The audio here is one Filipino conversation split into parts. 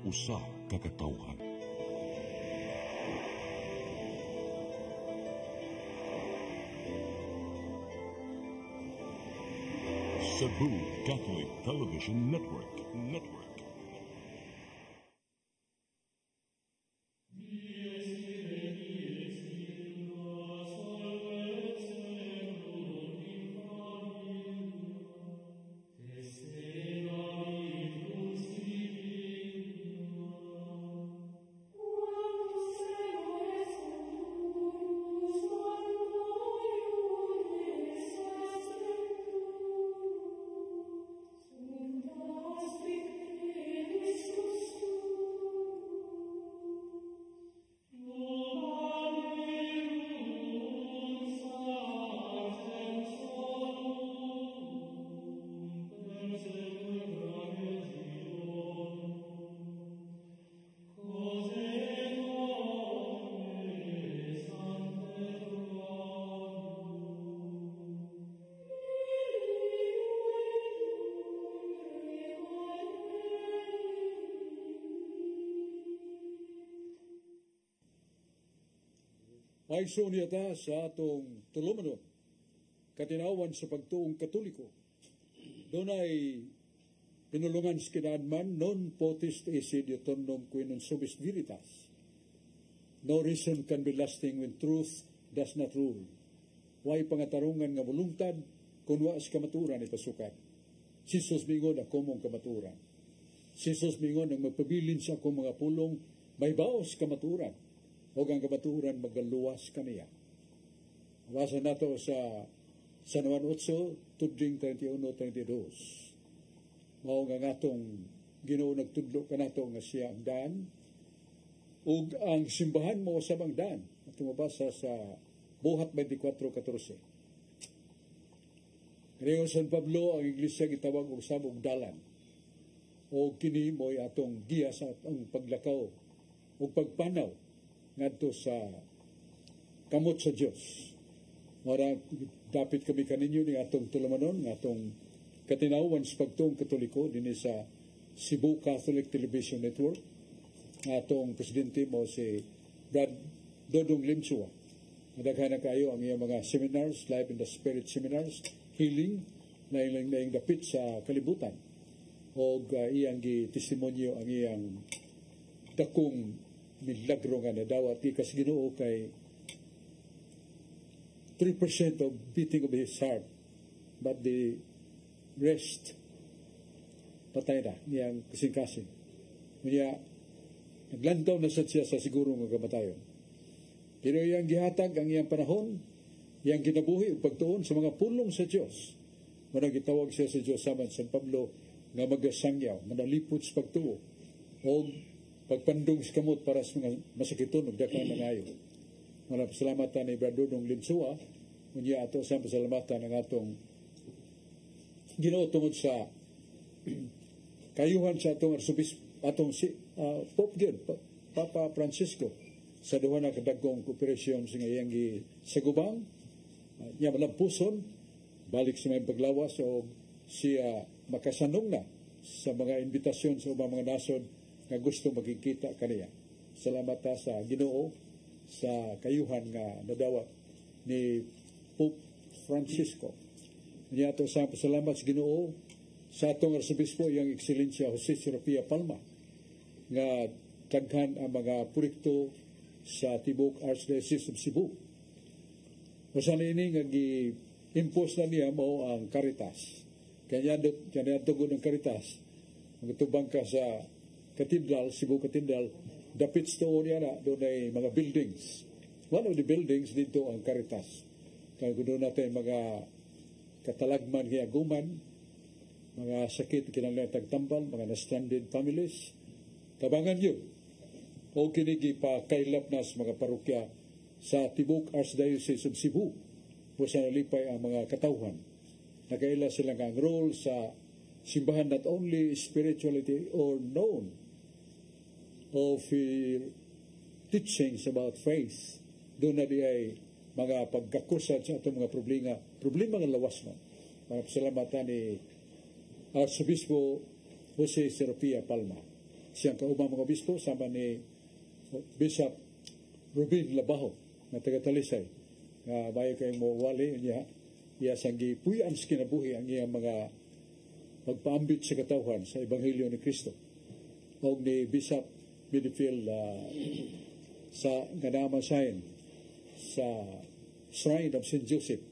usa ka katawhan. Cebu Catholic Television Network. Maigsoon niya ta sa atong tulumanon, katinawan sa pagtuong Katoliko. Doon ay pinulungan sa kinaadman, non potest esse deuteronom qui non subis veritas. No reason can be lasting when truth does not rule. Way pangatarungan nga mulungtad, kung wa sa kamaturan ipasukat. Sisos mingon ako mong kamaturan. Sisos mingon ang magpabilin sa akong mga pulong, may baos kamaturan. O ang kamaturan magaluwas kaniya. Basa nato sa San Juan 8, tudling 31-32. Mao nga atong Ginoo nagtudlo kanato nga siya ang daan. Ug ang simbahan mo sa bang daan. Atong mabasa sa Buhat 24:14. Ngayon San Pablo ang iglesia gitawag og sabong dalan. O kini mo'y atong giya sa atong paglakaw ug pagpanaw ngadto sa kamot sa Dios. Mara dapit kami kaninyo ni atong tulumanon nga atong katinawan sa pagtuong Katoliko dinhi sa Cebu Catholic Television Network. Atong presidente mo si Brad Dodong Limsua. Nadaghan na kayo ang iyang mga seminars, Life in the Spirit seminars, healing na ilang dapit sa kalibutan. O iyang testimonyo ang iyang dakong milagro nga nadawat ikas Ginoo kay 3% of beating of his heart, but the rest patay na niyang kasing-kasing. Kaya naglantaw na siya sa siguro nga kamatayon. Pero iyang gihatag ang iyang panahon, iyang kinabuhi ug pagtuon sa mga pulong sa Dios. Muna gitawag siya sa Dios saman San Pablo nga magasangyaw, manalipod sa pagtuo o pagpandong sa kamot para sa mga masakiton ug dakang nangayo. Mga pasalamatan ni Brad Dodong Limsua, unya ato sa pasalamatan ng atong Ginoo tungod sa kayuhan sa atong arsubis atong Pope Gid, Papa Francisco sa duha na kadagkong kooperasyon sa iyang sagubang niya malampuson balik sa may paglawas o siya makasanong na sa mga imbitasyon sa ubang mga nasod nga gusto magkikita kaniya. Salamat ta sa Ginoo sa kayuhan nga nadawat ni Pope Francisco. Niya ato sa pasalamat sa Ginoo sa atong Arsobispo iyang Ekscelensya Jose Serapia Palma nga daghan ang mga proyekto sa Tibok Archdiocese of Cebu. Usan ini nga gi-impose na niya mao ang Caritas. Kanya tugod ng Caritas. Magtubang ka sa Cathedral, Cebu Cathedral, dapit doon niya na, doon ay mga buildings. One of the buildings dito ang Caritas. Kaya doon natin mga katalagman hiyaguman, mga sakit kinanglan tagtambal, mga na-stranded families. Tabangan yun. O kinigi pa kailap na sa mga parokya sa Tibok Archdiocese of Cebu. O sa nalipay ang mga katawhan. Nakaila silang ang role sa simbahan not only spirituality or known of teachings about faith. Doon na di ay mga pagkakusad sa atong mga problema nga lawas na. Mga pasalamatan ni Arsobispo Jose Serapia Palma. siyang kaubang mga obispo sama ni Bishop Rubin Labaho na taga Talisay nga bayo kayong mawali niya sang gipuy-an sa kinabuhi ang iyang mga magpaambit sa katawhan sa Ebanghelyo ni Kristo o ni Bishop Midfield sa ganamasayan sa Shrine of St. Joseph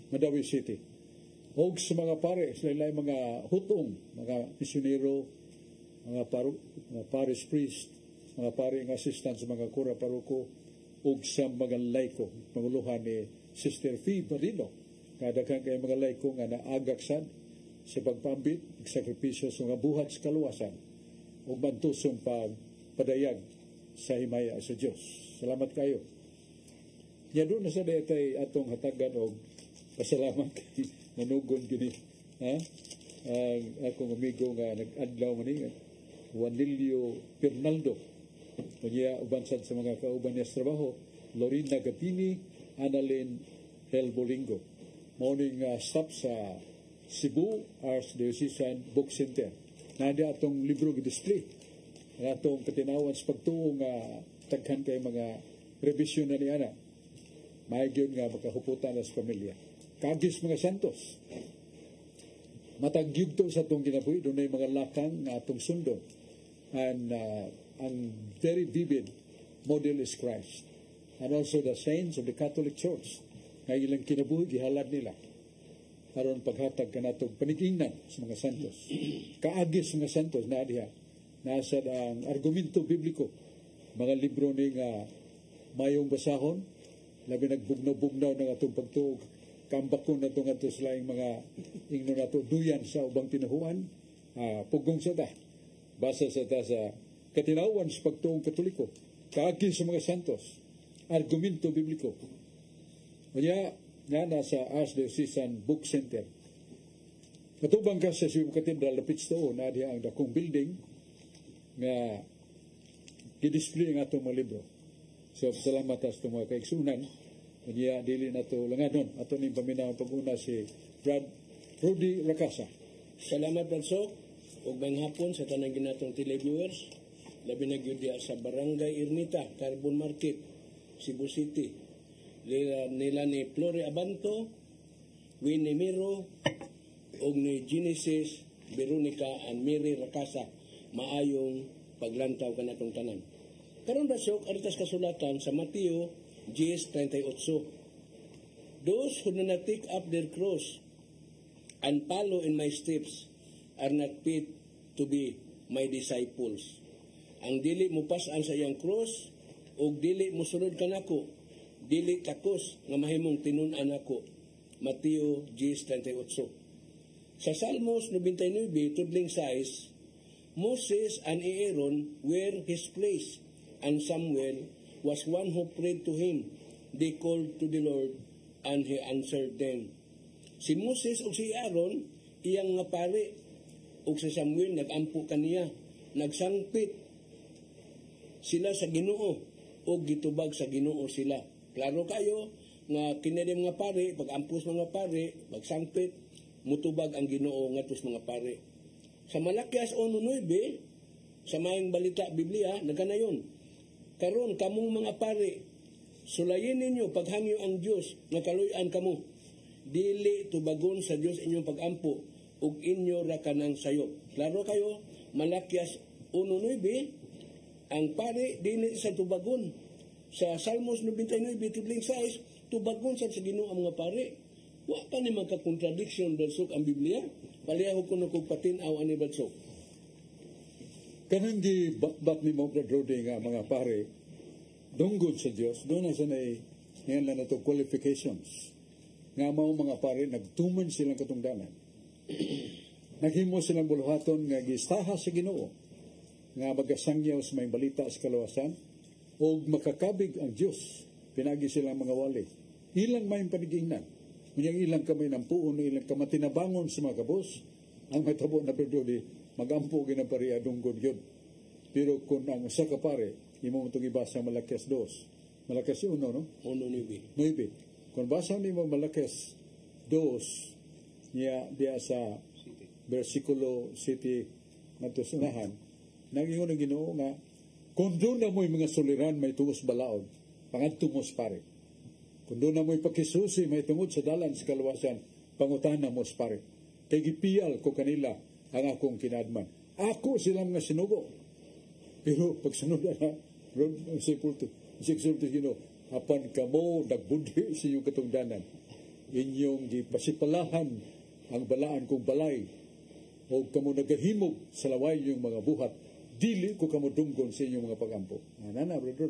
Madawi City o sa mga pare sila mga hutong mga misyonero mga parish priest mga pare ng assistant sa mga kura paruko o sa mga laiko panguluhan ni Sister Fee Barino kadaghan kay mga laiko nga naagaksan sa pagpambit sakripisyo sa mga buhat sa kaluwasan o bantusong pagpadayag sa himaya sa Diyos. Salamat kayo. Nya doon na sa detay atong hatagan og pasalamat kay manugon gini ang akong amigo nga nag-adlaw man ni Juanilio Pernaldo kanya uban sad sa mga kauban niya sa trabaho Lorina Gatini, Annalyn Helbolingo morning stop sa Cebu Archdiocesan Book Center nadi atong libro gi-display ang atong katinawan sa pagtuo nga taghan kay mga revision na ni ana maaygyod nga makahuputan sa pamilya kagis mga santos matagyud to sa atong ginabuhi dunay mga lakang nga atong sundon and ang very vivid model is Christ and also the saints of the Catholic Church nga ilang kinabuhi gihalad nila aron paghatag kanatong panigingnan sa mga santos kaagis mga santos na diha nasa ang argumento bibliko mga libro ni nga mayong basahon labi nagbugnaw-bugnaw ng atong pagtuog kambakon na itong ato silang mga ingno na ito duyan sa ubang tinahuan pugong sa ta basa sa ta sa katinawan sa pagtuong katoliko kaagin sa mga santos argumento bibliko kanya nga nasa Archdiocesan Book Center matubang ka sa Cebu Cathedral lapit sa na diha ang dakong building nga i-display ang atong mga libro so salamat sa itong mga kaigsunan kanya dili na ito langadon ato ni paminaw pag-una si Rudy Racasa. Salamat Banso ug may hapon sa tanang ginatong televiewers labi na gyud sa Barangay Ermita Carbon Market Cebu City nila ni Flore Abanto Winnie Miro ug ni Genesis Veronica and Mary Racasa maayong paglantaw kanatong tanan karon Basok aritas kasulatan sa Mateo 10:38 those who do not take up their cross and follow in my steps are not fit to be my disciples. Ang dili mo pasan sa iyang cross ug dili mo sulod kanako, dili takos nga mahimong tinun-an ako. Mateo 10:38. Sa Salmos 99 tudling 6, Moses and Aaron were his place, and Samuel was one who prayed to him. They called to the Lord, and he answered them. Si Moses o si Aaron, iyang nga pare, o si Samuel, nagampo kaniya, nagsangpit sila sa Ginoo, o gitubag sa Ginoo sila. Klaro kayo, nga kinirim nga pare, pag-ampus mga pare, magsangpit, mutubag ang Ginoo ngatos mga pare. Sa Malakias 1:9, sa mayang balita Biblia, nagkanayon. Karon kamong mga pare, sulayin ninyo paghangyo ang Dios nga kaluy-an kamo. Dili tubagon sa Dios inyong pag-ampo ug inyo ra kanang sayop. Klaro kayo, Malakias 1:9, ang pare dili sa tubagon. Sa Salmos 99:6, tubagon sa Ginoo ang mga pare. Wa pa ni magka-contradiction Badsok ang Biblia. Paliyaho ko na kong patinaw ani Badsok. Kanang di bat ni mo Brody nga mga pare dunggod sa Dios doon na sa ngayon lang na ito qualifications nga mao mga pare nagtuman silang katungdanan naghimo silang buluhaton nga gistaha sa Ginoo nga magasangyaw sa may balita sa kaluwasan o makakabig ang Dios pinagi silang mga wali ilang may panigingnan kunyang ilang kamay ng puon ilang kamatinabangon sa mga kabos ang matabo na Brody magampo ginapariya dunggod yun. Pero kung ang usa ka pare, imo itong ibasa Malakias 2. Malakias 1, no? 1:9. Kung basa ni mo Malakias 2, niya diya sa versikulo 7, ngadto sa unahan, nangingon ang Ginoo nga kung doon na mo'y mga suliran may tungos balaod, pangadto mo pare. Kung doon na mo'y pakisusi may tungod sa dalan sa kaluwasan, pangutan na mo pare. Kay gipiyal ko kanila ang akong kinadman. Ako silang mga sinugo. Pero pagsunod na, ron ang sipulto Ginoo, apan kamo nagbudhi sa inyong katungdanan, inyong gipasipalahan ang balaan kong balay, o kamo nagahimog sa laway yung mga buhat, dili ko kamo dunggon sa inyong mga pagampo. Nana, brother,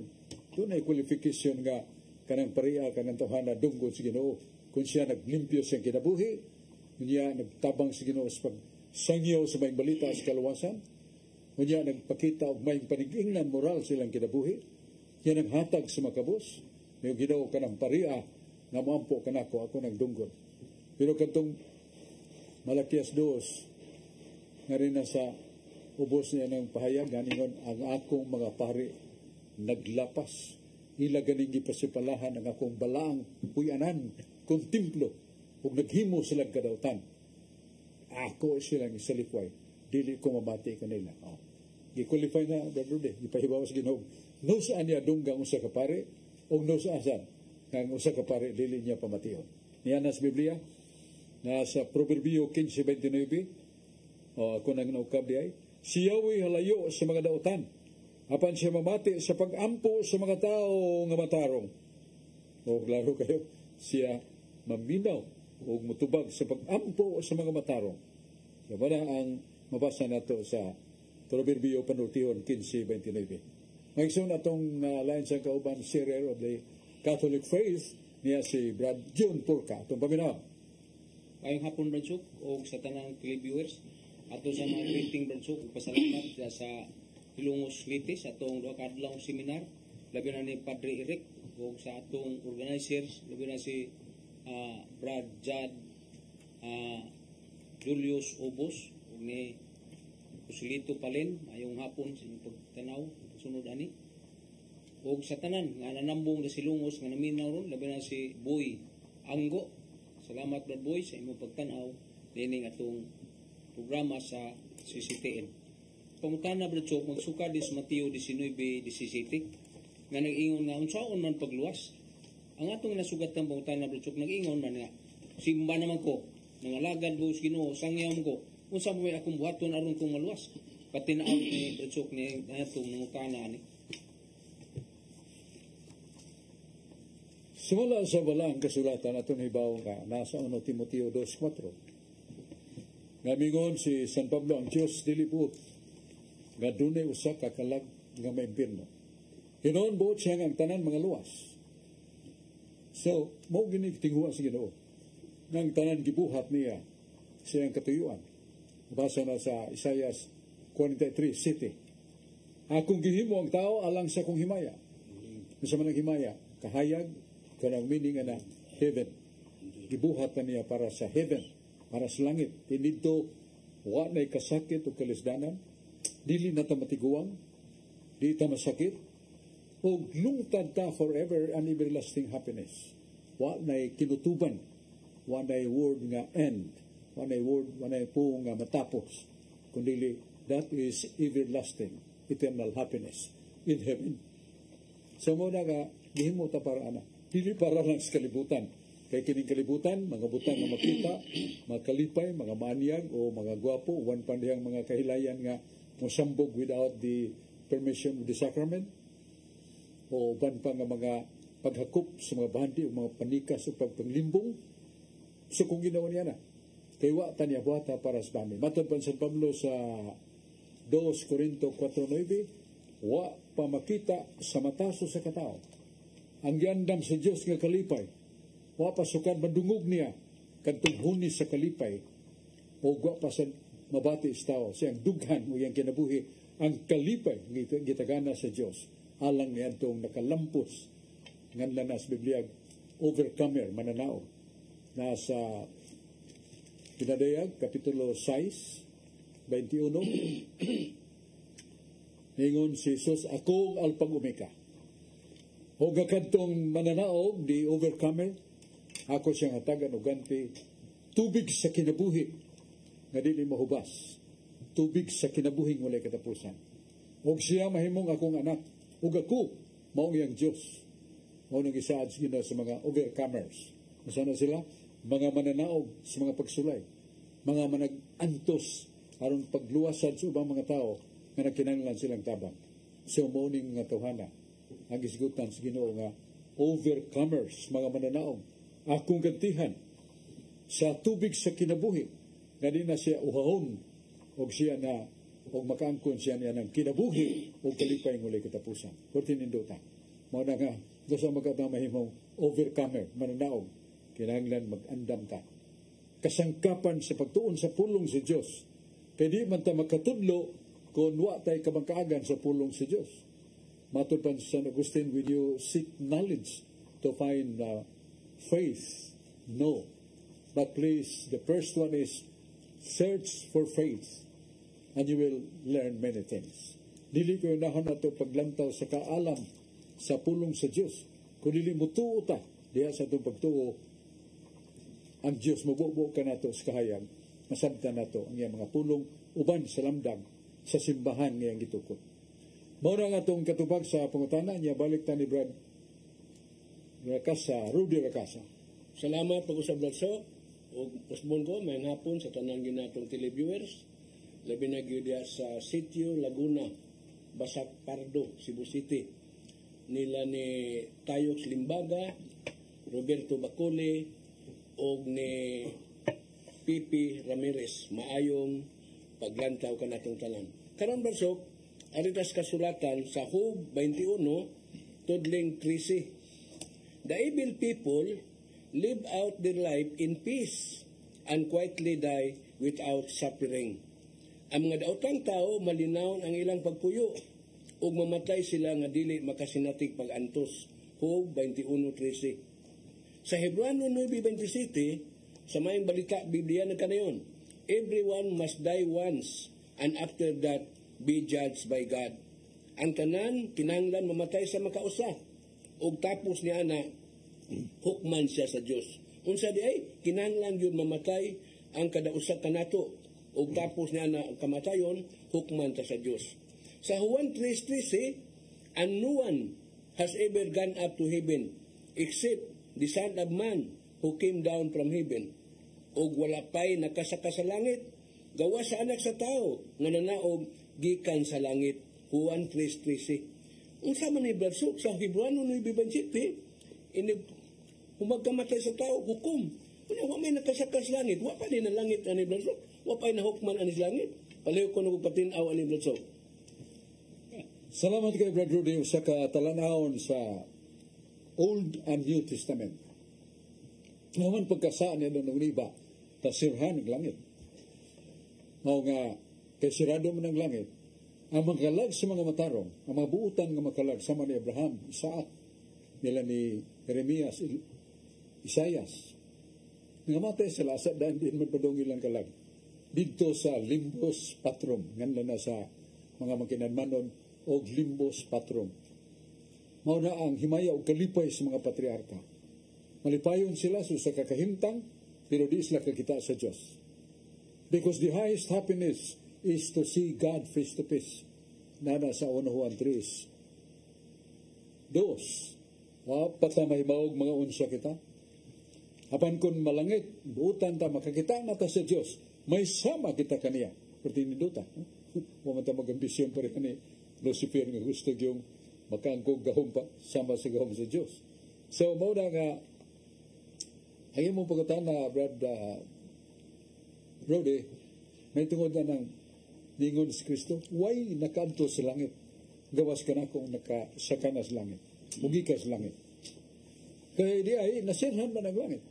doon ay qualification nga kanang pareha, kanang tawhana dunggon sa Ginoo. Kung siya naglimpyo siyang kinabuhi, niya nagtabang sa Ginoo sa pagsangyaw sa may balita sa kaluwasan, niya nagpakita og may panigingnan moral silang kinabuhi, niya naghatag sa makabos, may Ginoo kanang pareha nga moampo kanako ako nagdunggon. Pero kadtong Malakias 2 nga rin na sa ubos niya ng pahayag, ganingon ang akong mga pari naglapas, ila ganing gipasipalahan ang akong balaang puyanan kung templo ug naghimo sila kadautan. Ako silang isalipway, dili ko mamati kanila. Gi-qualify na brother, gipahibaw sa Ginoo. No saan niya dunggang usa ka pare o no saan kang usa ka pare dili niya pamatihon. Niya na sa Biblia na sa Proverbio 15:29, ako nang naukab di ay, siyawi halayo sa mga dautan, apan siya mamati sa pag-ampo sa mga tao nga matarong. O klaro kayo, siya maminaw o mutubag sa pag-ampo sa mga matarong. Diba na ang mabasa nato sa Proverbio panultihon 15:29. Ngayon atong lain sa kauban sharer of the Catholic faith niya si Brad John Porca. Itong paminaw. Kayong hapon, Bradsuk, o sa tanang televiewers, ato sa mga greeting, Bradsuk, pasalamat sa Hilongos Litis, atong doa kadlawng seminar, labi na ni Padre Eric, o sa atong organizers, labi na si Brad Jad Julius Obos, o ni Kusilito Palen, ayong hapon sa inyong pagtanaw, sunod ani. O sa tanan, nga nanambong na si Hilongos, nga naminaw ron, labi na si Boy Anggo. Salamat, Brad Boy, sa imong pagtanaw dining atong programa sa CCTN. Pangutana, Brad Chok, magsuka dis Mateo 19:17 nga nag-ingon nga unsaon man pagluwas. Ang atong nasugat ng pangutana, Brad Chok, nag-ingon man nga simba naman ko, nangalagad ko sa Ginoo, sangyaw ko, unsa mo akong buhaton aron kong maluwas. Patinaw ni Brad Chok ni atong nangutana ani. Simula sa balang kasulatan aton hibaw nga nasa 1 Timoteo 2:4. Ngamingon si San Pablo ang Diyos dili buot nga dunay usa ka kalag nga maimpirno. Hinon buot siya ang tanan mga luwas. So, mo gini tinghuan sa Ginoo. Nang tanan gibuhat niya siyang katuyuan. Basa na sa Isaias 43:7. Akong gihimo ang tao alang sa kong himaya. Sa manang himaya, kahayag kanang meaning na heaven. Gibuhat na niya para sa heaven, para sa langit. Tinidto, wa na'y kasakit o kalisdanan, dili na ta matiguang, di ta masakit, o lungtad ta forever and everlasting happiness. Wa na'y kinutuban, wa na'y word nga end, wa na'y word, wa na'y po nga matapos, kundi that is everlasting, eternal happiness in heaven. So muna ka, gihimo ta para ana. Dili para lang sa kalibutan. Kaya kining kalibutan, mga butang nga makita, mga kalipay, mga maniyag o mga gwapo, uwan pandihang mga kahilayan nga musambog without the permission of the sacrament, o uban pa nga mga paghakop sa mga bandi o mga panikas o pagpanglimbong. So kung ginawa niya na, kaya wa ta niya buhata para sa dami. Matod pa San Pablo sa 2 Corinto 4:9, wa pa makita sa mataso sa katao ang giandam sa Diyos nga kalipay, wa pa sukad madungog niya kadtong hunis sa kalipay, o wa pa sa mabati sa tao siyang dughan o yang kinabuhi ang kalipay gitagana sa Diyos alang niyan tong nakalampos nganlan na sa Biblia overcomer, mananao, nasa Pinadayag kapitulo 6:21. Ningon si Jesus, ako ang Alpang Omega. O gakadtong mananaog di overcomer, ako siyang hatagan o ganti tubig sa kinabuhi nga dili mahubas. tubig sa kinabuhing walay katapusan. Og siya mahimong akong anak, ug ako mao iyang Dios. Mao nang gisaad Ginoo sa mga overcomers. Masana sila mga mananaog sa mga pagsulay, mga manag-antos aron pagluwasad sa ubang mga tao nga nagkinahanglan silang tabang. So mao ning nga tawhana ang gisgutan sa Ginoo nga overcomers, mga mananaog, akong gantihan sa tubig sa kinabuhi nga di na siya uhahon og siya na og makaangkon siya niya ng kinabuhi o kalipay ng ulay katapusan. Kurti ninduta. Mao na nga, gusto magkabamahimong overcomer, mananaog, kinahanglan mag-andam ka. Kasangkapan sa pagtuon sa pulong sa Diyos. Kaya di man ta makatudlo kung wa tay kabangkaagan sa pulong sa Diyos. Matod pa sa San Agustin, will you seek knowledge to find faith? No. But please, the first one is search for faith and you will learn many things. Dili ko unahan na ito paglantaw sa kaalam sa pulong sa Diyos. Kung dili mo tuo ta, diya sa itong pagtuo, ang Diyos mabubo ka na ito sa kahayag, masabta na ito ang iyang mga pulong, uban sa lamdag, sa simbahan ngayang gitukod. Maura nga itong katupag sa pangutana niya, balik ta ni Brad Rakasa, Rudy Rakasa. Salamat pag-usab Blatso. O pusbon ko, may hapon sa tanang ginatong televiewers. Labi na gyud sa Sitio Laguna, Basak Pardo, Cebu City. Nila ni Tayox Limbaga, Roberto Bacole, o ni Pipi Ramirez. Maayong paglantaw ka natong tanan. Karon Blatso, aritas kasulatan sa Hub 21, Tudling 13. The evil people live out their life in peace and quietly die without suffering. Ang mga daotang tao malinawon ang ilang pagpuyo ug mamatay sila nga dili makasinatig pag-antos. Hub 21:13. Sa Hebrano 9:27, sa mayong balita Biblia na kanayon, everyone must die once and after that be judged by God. Ang tanan kinahanglan mamatay sa makausa ug tapos niya na hukman siya sa Dios. Unsa di ay kinahanglan yun mamatay ang kadausa kanato ug tapos niya na kamatayon hukman ta sa Dios. Sa Juan 3:13, and no one has ever gone up to heaven except the Son of Man who came down from heaven. Ug wala pay nakasaka sa langit gawa sa anak sa tao nga nanaog gikan sa langit. Juan 3:13. Unsa man ni Blatso sa Hebrano 9:27, humagkamatay sa tao, hukom. Kung wa may nakasakas langit, wa pa din na langit ani Blatso. Wa pa na hukman ani langit. Palayo ko nung patinaw ani Blatso. Salamat kay Brad Rudy sa katalanawon sa Old and New Testament. Ngayon pagkasaan niya nung iba, tasirhan ng langit. Mao nga, kay sirado man ng langit, ang makalag sa mga matarong, ang mga buutan nga makalag sama ni Abraham, Isaac, nila ni Jeremias, Isaias. Nangamatay sila sa daan din magpadong ilang kalag. Dito sa Limbos Patrum, nganda na sa mga makinanmanon, o Limbos Patrum. Mao na ang himaya o kalipay sa mga patriarka. Malipayon sila sa kakahimtang, pero di sila kakita sa Diyos. Because the highest happiness is to see God face to face. Nana sa 1 Juan 3. Dos, pata may maog mga unsya kita. Apan kun malangit, buutan ta, makakita na ta sa Diyos, may sama kita kaniya. Perti ni Duta. Huwag ta mag-ambisyon pa rin ni Lucifer nga gusto yung makaangkog gahom pa, sama sa gahom sa Diyos. So, mauna nga, ang imong pagkatan na Brad Brody, may tungod na ng ningon si Kristo, why nakaanto sa langit? Gawas ka na kung nakasaka na sa langit. Mugi ka sa langit. Kaya di ay, nasirhan man ang langit.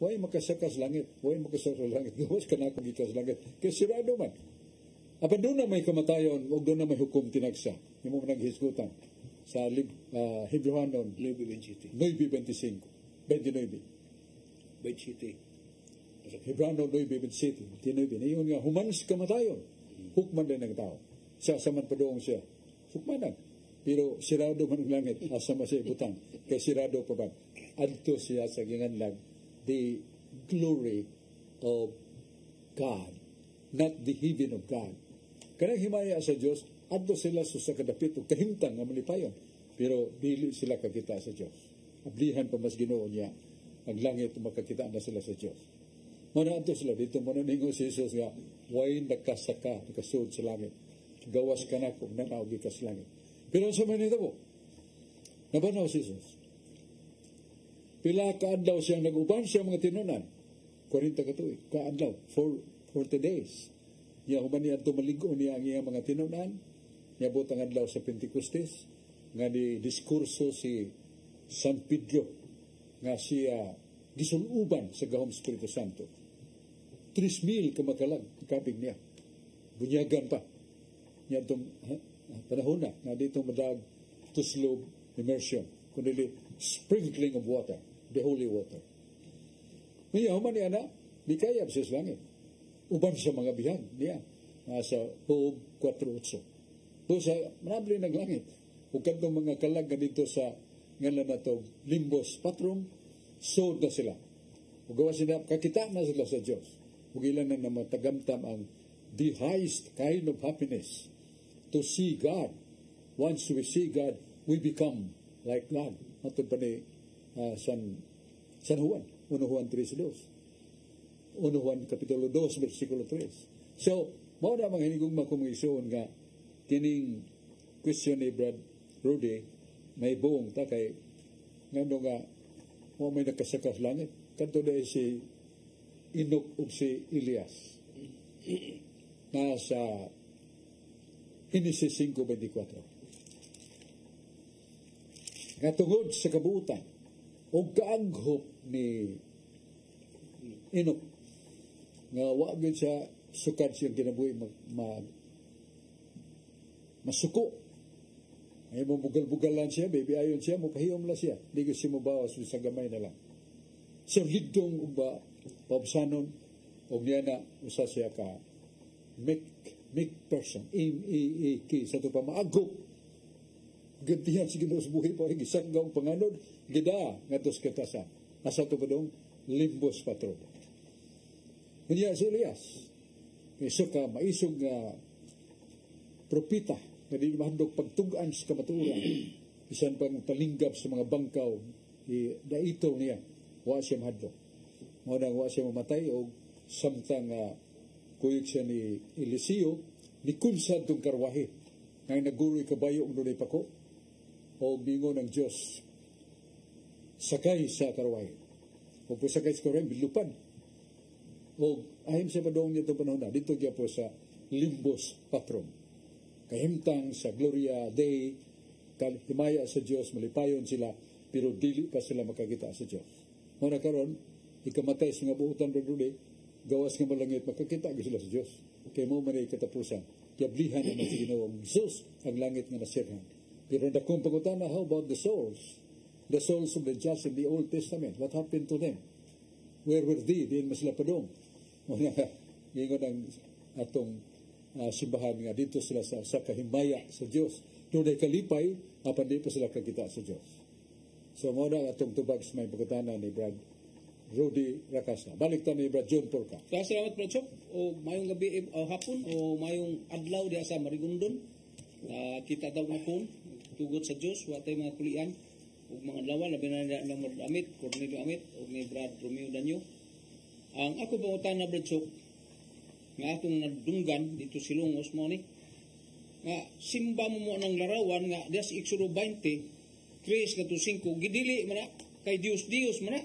Why makasaka sa langit? Why makasaka sa langit? Gawas ka na kung ika sa langit. Kaya sirado man. Apan doon na may kamatayon, o doon na may hukom tinagsa. Yung mo naghisgutan sa Hebrewanon 9:25. 29. Hebrano 9:27. Ngayon nga, humanas kamatayon. Hukman din ng tao. Sa saman pa doon siya. Hukmanan. Pero sirado man ang langit. Asa masay butang. Kaya sirado pa ba? Adto siya sa ginganlag. The glory of God. Not the heaven of God. kanang himaya sa Dios adto sila sa kadapit ug kahimtang nga malipayon, pero dili sila kakita sa Dios. Ablihan pa mas Ginoo niya ang langit makakita na sila sa Dios. Muna adto sila dito, muna ningo si Jesus nga way nakasaka nakasud sa langit, gawas ka na kung nanaw gikas langit. Pero sa manita po nabanaw si Jesus, pila ka adlaw siyang nag-uban siya mga tinunan, 40 ka tuig kaadlaw, 40 days. Niya human niya tumaligo niya ang iyang mga tinunan, niya butang adlaw sa Pentecostes, nga ni diskurso si San Pedro, nga siya gisuluban sa gahom Espiritu Santo. 3,000 kamakalag, kapig niya. Bunyagan pa. Niya itong panahon na, nga dito madag tuslob immersion, kundi sprinkling of water, the holy water. Niya human niya na, di kaya sa langit. Uban sa mga bihag niya sa Job 4:8. So sa manabli naglangit ug kadtong mga kalag dito sa ngalan nato limbos patrum, sod na sila ug gawa sila kakita na sila sa Dios ug ilan na matagamtam ang the highest kind of happiness to see God. Once we see God, we become like God. Matod pa ni San Juan 1 Juan 3:2, 1 Juan Kapitulo 2, versikulo 3. So, mao na mga hinigong makumisoon nga kining question ni Brad Rudy, may buong ta kay ngano nga mo may nakasakas langit. Kadto dahil si Enoch ug si Elias. Nasa Genesis 5:24. Katungod sa kabuutan o kaaghop ni Enoch nga wa gyud siya sukad siyang kinabuhi masuko. Ay mo bugal-bugalan siya, baby ayon siya, mupahiyom la siya. Di gyud siya mobawas sa gamay na lang. So ligdong uba paubsanon og niya na usa siya ka make person M-E-A-K sa to pa maagop. Gantihan si Ginoo sa buhi pa gisak gaong panganod gida ngadto sa katasan. Asa to padong limbos patro. Kanya si Elias, isa ka maisog nga propita nga di mahandog pagtugan sa kamatuoran, bisan pang palinggap sa mga bangkaw, daito niya, wa siya mahadlok. Mao nang wa siya mamatay o samtang kuyog siya ni Eliseo, ni kunsad tong karwahe, nga naguroy kabayo ang dunay pako, o bingo ng Diyos, sakay sa karwahe. O po sakay sa karwahe, bilupad. O ahim sa padong niya itong panahon na, dito kaya po sa limbos patron. Kahimtang sa Gloria Dei, himaya sa Diyos, malipayon sila, pero dili pa sila makakita sa Diyos. Muna karon, ikamatay sa nga buutan Brad, gawas nga malangit, makakita sila sa Diyos. Kaya mo man ay katapusan, kiablihan naman si Ginoo Jesus ang langit nga nasirhan. Pero nakong pagutana, how about the souls? The souls of the just in the Old Testament, what happened to them? Where were they? Diyan mas lapadong. Mga ingon ang atong simbahan nga dito sila sa kahimaya sa Diyos. Doon ay kalipay, apan di pa sila kakita sa Diyos. So muna atong tubag sa may pagkatana ni Brad Rudy Racasta. Balik ta ni Brad John Porca. Salamat Brad Chok. O mayong gabi o hapon o mayong adlaw diya sa Marigondon. Kita daw na po tugot sa Diyos, wa tayo mga kulian o mga lawan, labi na ng Brad Amit, Cornelio Amit o ni Brad Romeo Danyo. Ang ako pangutan na Brad Chok, nga akong nadunggan dito silungos mo ni, nga simba mo ng larawan nga das Exodo 20, 3:5, gidili mana kay Dios mana.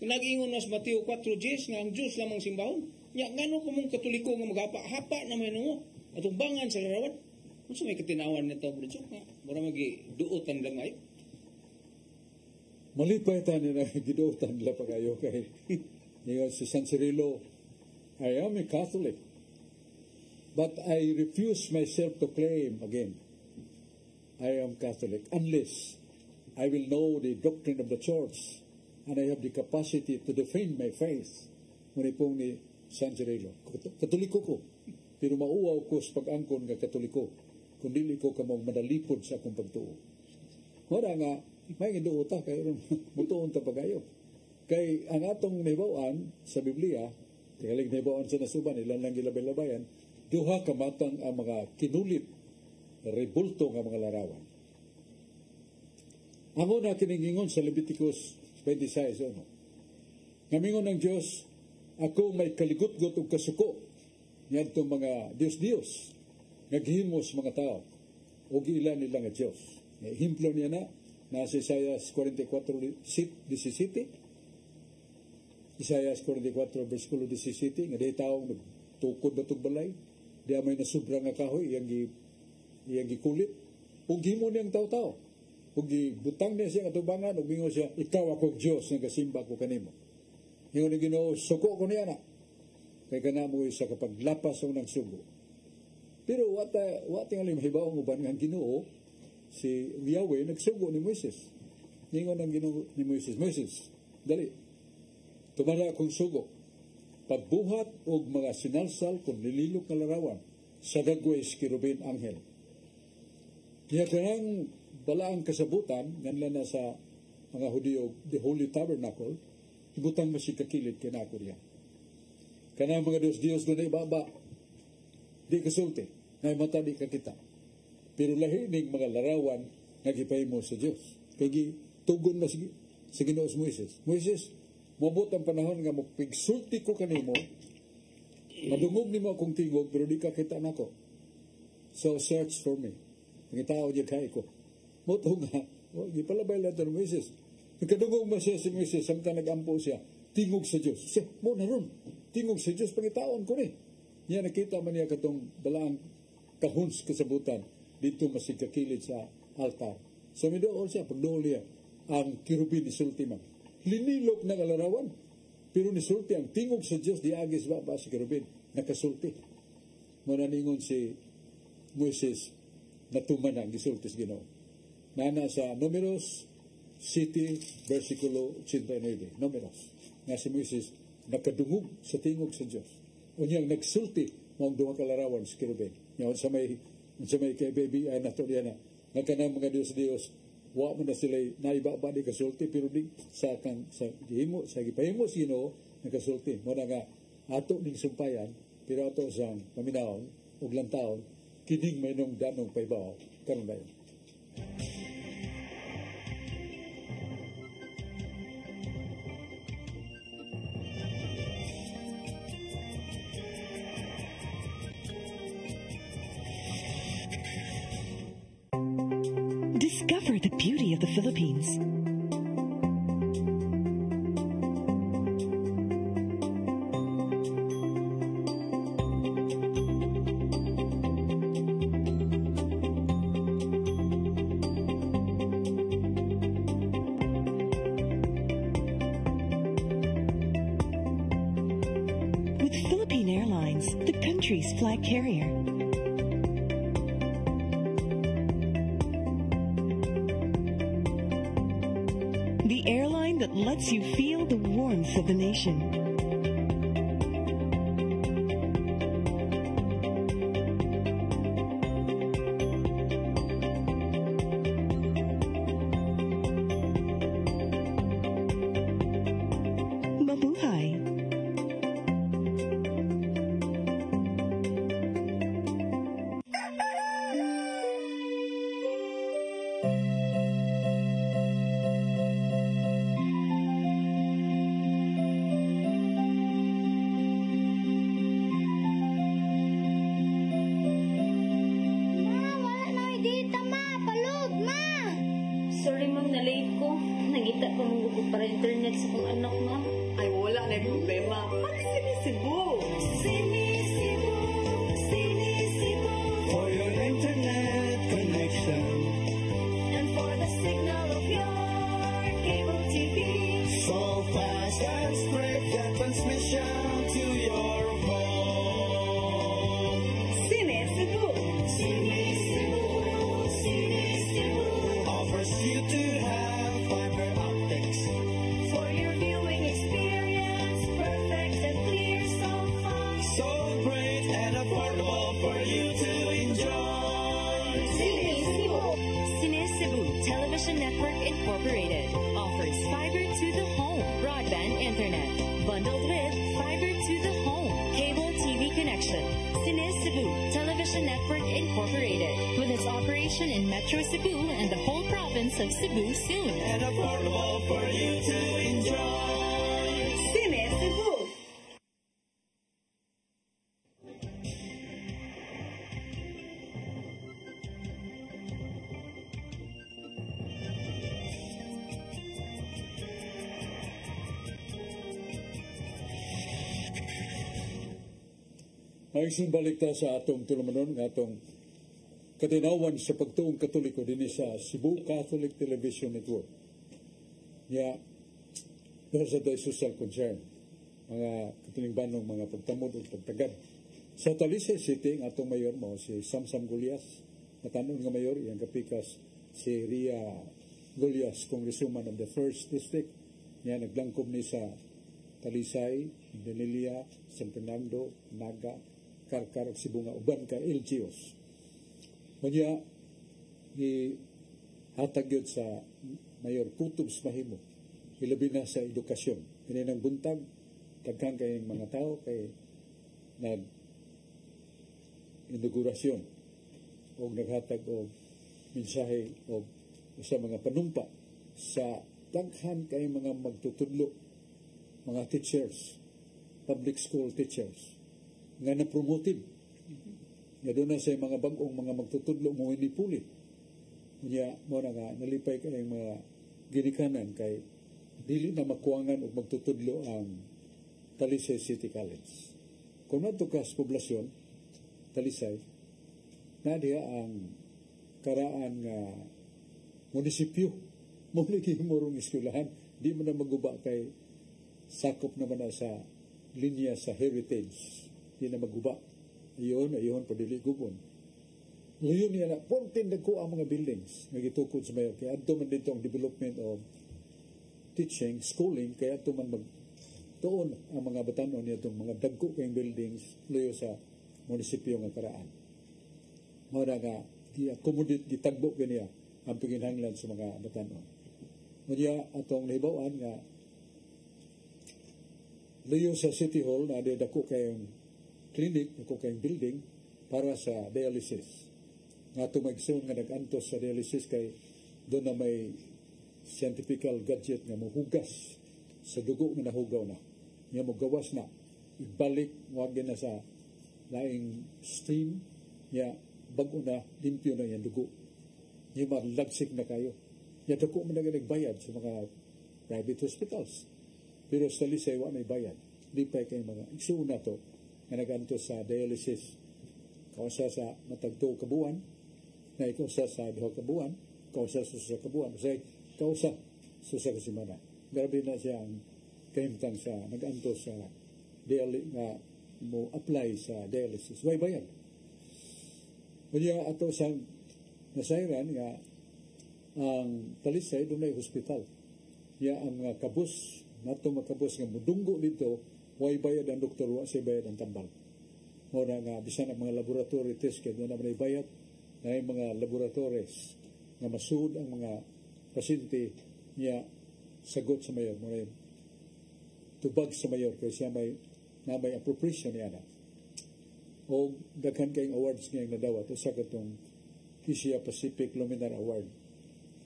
Nag-ingon nas Mateo 4:10 nga ang Dios lamang simbahon. Nya ngano ko mong Katoliko nga maghapa-hapa na may nungo atong bangan sa larawan. Unsa may katinawan nito Brad Chok nga mura magi duotan lang ay. Malipay ta nila giduotan nila pa kayo kay niya si San Cirilo, I am a Catholic, but I refuse myself to claim again I am Catholic unless I will know the doctrine of the Church and I have the capacity to defend my faith. Muna pong ni San Cirilo, Katoliko ko, pero mauwaw ko sa pag-angkon nga Katoliko, kung dili ko kamong madalipod sa akong pagtuo. Muna nga, may induota kayo, mutuon ta pagayo. Kay ang atong nahibawaan sa Biblia, kaya nahibawan sa nasuban, ilan lang gilabay-labayan, duha ka matang ang mga kinulit rebulto nga mga larawan. Ang una kiningingon sa Leviticus 26:1. Ngamingon ng Dios, ako may kaligut-gut ug kasuko ngadtong mga Dios naghimos mga tao ug ilan nila nga Dios. Himplo niya na sa Isaias 44:17. Isaias 44 versikulo 17 nga day taong nagtukod batog balay, diya may nasubra nga kahoy iyang gikulit ug himo niyang taw-taw. Ug gibutang niya siya katubangan ug mingon siya, ikaw ako Dios nga gasimba ko kanimo. Ingon ni Ginoo, suko ko niya na. Kay kana mo sa kapaglapas sa unang sugo. Pero wa tingali mahibaw ang uban nga Ginoo, si Yahweh nagsugo ni Moises. Ingon ang Ginoo ni Moises, Moises, dali. Tumala akong sugo. Pagbuhat og mga sinalsal kung nililok na larawan sa dagwes kirubin anghel. Kaya kanang balaang kasabutan, nganla na sa mga Hudiyo, the Holy Tabernacle, ibutang mo si kakilid kinako riyan. Kanang mga Diyos na ibaba, di kasulti, na mata di kakita. Pero lahi ning mga larawan, nagipay mo sa Diyos. Kaya tugon na si Ginoo sa Moises. Moises, mabot ang panahon nga magpigsulti ko kanimo, madungog ni mo akong tingog, pero di ka kita nako. So search for me. Ang tao diya kay ko. Moto nga, gipalabay lang ng Moises. Nagkadungog mo siya si Moises, samtang nag-ampo siya, tingog sa Diyos. Siya, mo na ron, tingog sa Diyos, pangitaon ko ni. Niya nakita man niya katong balaang kahuns kasabutan, dito masigkakilid sa altar. So may doon siya, pagdoon niya, ang kirubin ni sulti man. Linilok ng alarawan, pero ni sulti ang tingog sa Diyos, di agis ba si kirubin, nakasulti. Mananingon si Moises, natuman ang gisulti sa Ginoo. Nana sa Números City, versikulo 89. Números. Nga si Moises, nakadungog sa tingog sa Diyos. O niyang nagsulti, mga duha kalarawan sa kirubin. Ngayon sa may kay baby, ay nato niya na, nagkanang mga Diyos, wa mo na sila naibaba di kasulti, pero di sa gipahimo sino, nakasulti. Muna nga, ato ning sumpayan, pero ato sa paminaon, ug lantaon, kining may nung danong paibaw, karon dayon. Discover the beauty of the Philippines. With Philippine Airlines, the country's flag carrier. The airline that lets you feel the warmth of the nation. Mabuhay! Sorry ma'am, na-late ko. Nangita ko mong gusto para internet sa kong anak ma'am. Ay, wala na yung problema. Pag-sinisibo. Sinisibo, sinisibo. For your internet connection. And for the signal of your cable TV. So fast and spread that transmission to your home. Sinisibo. Sinisibo, sinisibo. Offers you to have fiber optics. For your viewing experience, perfect and clear, so fast. So great and affordable for you to enjoy. Sinisibo. Sinisibo Television Network Incorporated offers fiber to the home broadband internet bundled with fiber to the home cable TV connection. Cine Cebu Television Network Incorporated, with its operation in Metro Cebu and the whole province of Cebu soon. And affordable for you to enjoy. Cine Cebu. Ay sumbalik ta sa atong tulumanon nga atong katinawan sa pagtuong Katoliko dinhi sa Cebu Catholic Television Network. Ya sa tayo social concern, mga katilingbanong mga pagtamod o pagtagad. Sa Talisay City, ang atong mayor mo si Samsam Gulyas, matanon nga mayor, iyang kapikas si Ria Gulyas, Congresswoman of the 1st District. Niya naglangkob ni sa Talisay, Danilia, San Fernando, Naga, Karkar, Cebu nga uban ka LGUs. Kanya ni hatag yun sa Mayor Kutubs Mahimo, ilabi na sa edukasyon. Kanya ng buntag, tagkang kayong mga tao kay nag-inaugurasyon o naghatag o mensahe o sa mga panumpa sa daghan kayong mga magtutudlo, mga teachers, public school teachers, nga na-promoted. Nga doon na sa mga bagong mga magtutudlo mo inipuli. Kanya mo na nga, nalipay ka ng mga ginikanan kay dili na makuangan o magtutudlo ang Talisay City College. Kung natukas poblasyon, Talisay, na diya ang karaan nga munisipyo. Muli morong eskwelahan, di mo na maguba kay sakop naman na sa linya sa heritage. Di na maguba. Iyon, padili gubon. Ngayon niya na, puntin na ko ang mga buildings nga gitukod sa mayor. Kaya ato man dito ang development of teaching, schooling, kaya ato man magtuon ang mga batanon niya itong mga dagko kayong buildings layo sa munisipyo nga karaan. Mara nga, di-accommodate, gitagbo kaniya ang pinginhanglan sa mga batanon. Ngayon, atong nahibawan nga, layo sa City Hall na dako kayong clinic, dako kayong building para sa dialysis. Nga tumagsun nga nag-antos sa dialysis kay doon na may scientifical gadget nga muhugas sa dugo nga nahugaw na. Nga mugawas na. Ibalik, wag na sa laing steam, nga bago na, limpyo na yung dugo. Nga malagsik na kayo. Nga dako man na nagbayad sa mga private hospitals. Pero sa Talisay, wala may bayad. Lipay kayo mga iksuna to nga nagantos sa dialysis. Kausa sa matagto kabuan, na ikausa sa diho kabuan, kausa sa susa kabuan. Kasi kausa susa kasimana. Grabe na siya ang kaimtang sa nagantos sa nga mo apply sa dialysis. Way bayad. Kaya ato sa nasayran nga ang Talisay doon ay hospital. Ya ang kabus nato makabos nga mudunggo dito, way bayad ang doktor, wa siya bayad ang tambal. O na nga, bisan ang mga laboratory test, kaya doon naman ay bayad, na yung mga laboratories nga masud ang mga pasyente niya sagot sa mayor. Muna yung tubag sa mayor, kaya siya may appropriation niya na. O daghan kayong awards ngayong nadawat, o sa katong Asia Pacific Luminar Award.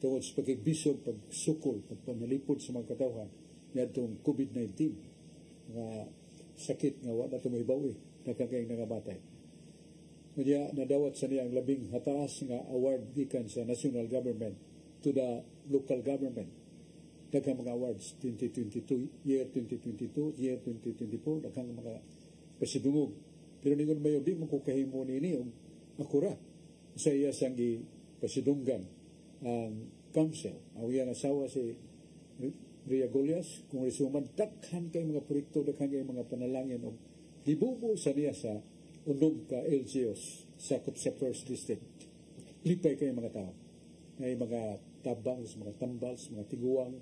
Tungod sa pagkigbisog, pagsukol, pagpanalipod sa mga katawhan, nga itong COVID-19 nga sakit nga wala ito may bawi nakakayang nangamatay. Kaya nadawat sa niya ang labing hataas nga award gikan sa national government to the local government. Daghang mga awards 2022, year 2022, year 2024, daghang mga pasidungog. Pero ningon mayo di mo ko kahimo nini akura sa iya sang gi pasidunggan ang council. Ang iyang asawa si Ria Gulyas, Congresswoman, daghan kay mga proyekto, daghan kay mga panalangin o ibubo sa niya sa unog ka LGUs sakop sa 1st District. Lipay kay mga tao. May mga tabangs, mga tambals, mga tiguang,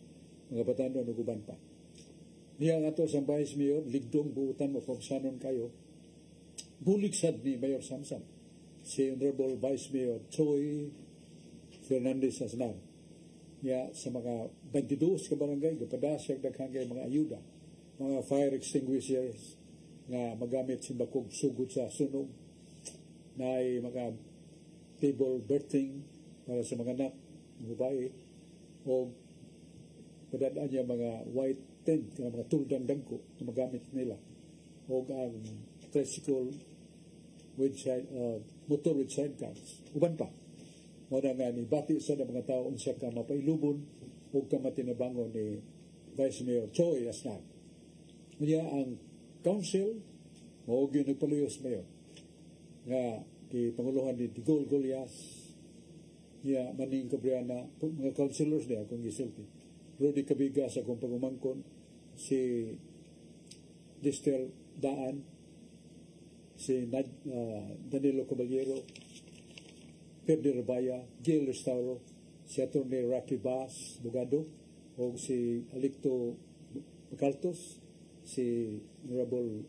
mga batanon o guban pa. Niya nga to sa Vice Mayor, ligdong buutan mo kung sanon kayo, buligsad ni Mayor Samsam, si Honorable Vice Mayor Choi Fernandez Asnar. Ya sa mga 22 ka barangay gapadasyak daghang kay mga ayuda, mga fire extinguishers nga magamit sa bakog sugod sa sunog, na ay mga table birthing para sa mga anak, mga babae, o padadaan niya mga white tent, mga tuldang dangko na magamit nila, o ang tricycle with motor with sidecars. Uban pa, muna nga ni bati sa mga tao unsa ka mapailubon o ka matinabangon ni Vice Mayor Choi Asnag. Niya ang council, mao gyud nagpaluyos mayor nga kay Panguluhan ni Digol Golias, niya maning kabriana mga councilors niya akong gisulti. Rudy Cabigas akong pagumangkon, si Distel Daan, si Danilo Caballero, Pedro Rabaya, Gil Restauro, si Atty. Rocky Bass Bugado, o si Alicto Macaltos, si Honorable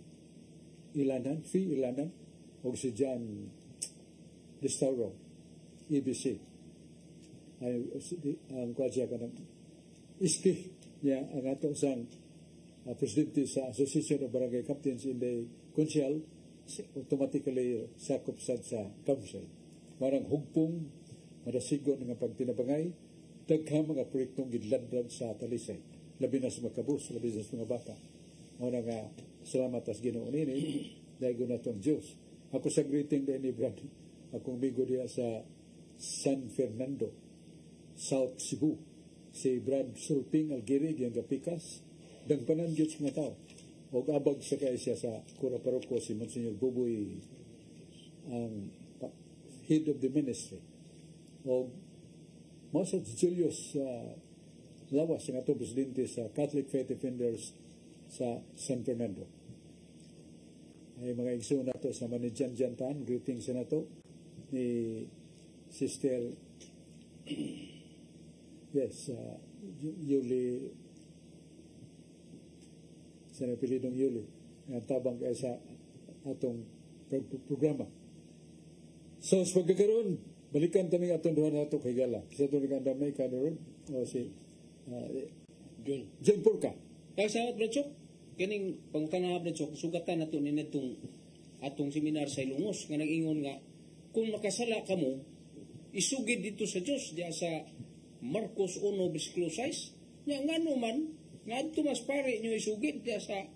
Ilanan, Fee Ilanan, o si John Restauro, EBC. Ang kwadya ka ng iski niya ang ato sang presidente sa Association of Barangay Captains in the Consial, automatically sakop sad sa council. Marang hugpong, madasigon nga pagtinabangay, daghang mga proyektong gidladlad sa Talisay. Labi na sa mga kabus, labi na sa mga bata. Muna nga, salamat as Ginoo nini, dahil na itong Diyos. Ako sa greeting din ni Brad, akong bigo diya sa San Fernando, South Cebu. Si Brad Sulping Algirig, yung kapikas, dagpanan Diyos nga tao. O abag sa kaya siya sa Kura Paroko, si Monsignor Buboy, ang head of the ministry. O Moses Julius Lawas, ang atong presidente sa Catholic Faith Defenders sa San Fernando. Ay mga igsoon nato sa Manidjan Jantan, greetings sa nato ni Sister Yuli, sa napilidong Yuli, ang tabang kaya sa atong programa. So, sa pagkakaroon, balikan kami atong doon nato kay Gala. Sa itong nagandamay ka doon, o si John Purka. Kaya sa Bradchok, kining pangutana nga Bradchok, sugatan nato ni netong atong seminar sa Ilongos, nga nag-ingon nga, kung makasala ka mo, isugid dito sa Diyos, diya sa Marcos 1, versikulo 6, nga naman, nga ito mas pare nyo isugid diya sa